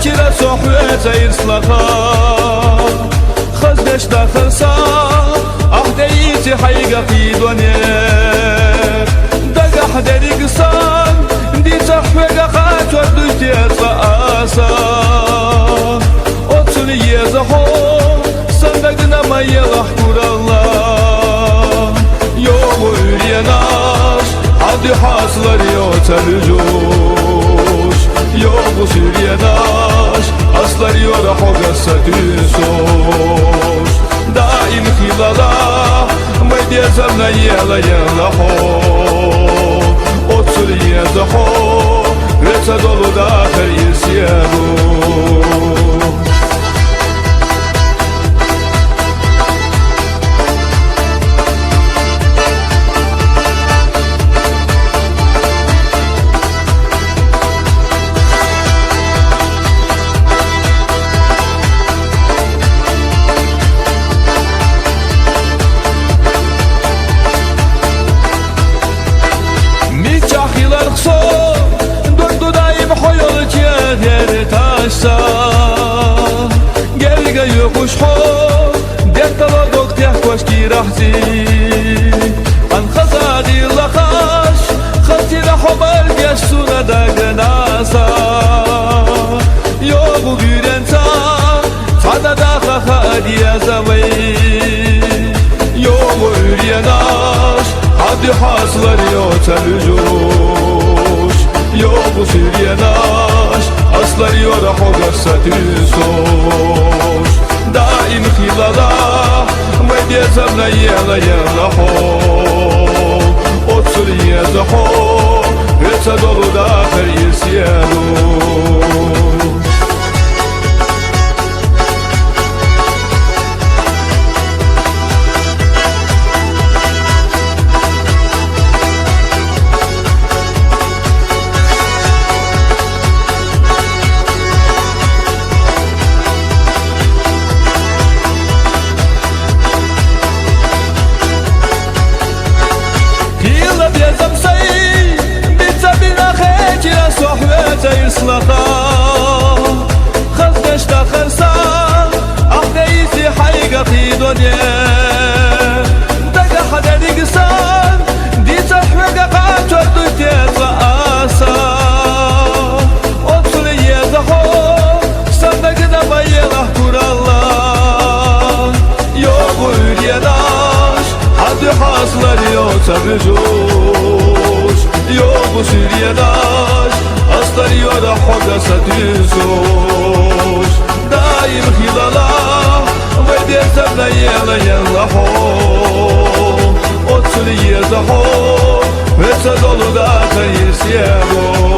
خير صحبة يرسلها خزنش داخلسا أحديتي حقيقي دونيك دقح دريقسان دي صحبة قات وردوشتي أطلعاسا أطلي يزحو صندقنا ما يلح kurallah Yok yürüyenaş Hadi haslar yotarı coş Yok yürüyenaş Aslar yora hogasa tüsos Daim hilala Medyazamna yela yela ho Otur yeza ho Reta dolu da her yesiyeru Gelga yokuş ho Dehtala dok tehkoş ki rahzi An khazadi lakaş Khatira hobal gesuna da genasa Yogu gürenta Fada da khadi yazavay Yogu üryenaş Hadi haslar yotar coş Yogu süryenaş Aslar yora hogasa tüsos Daim hilala Medyazamna yela yela ho Otur yeza ho Reta dolu da her yesiyeru يصلخا خزنش داخلسا أحديتي حقيقي دنيا دقا حدا ديقسان دي تحوق قات وردوتي رأسا أطل يزحو صندقنا ما يلح kurallah Yok yürüyenaş Hadi haslar yotar coş Yok süryenaş Aslar yora hogasa tüsos Daim hilala Medyazamna yela yela ho Otur yeza ho Reta dolu da kayıs yego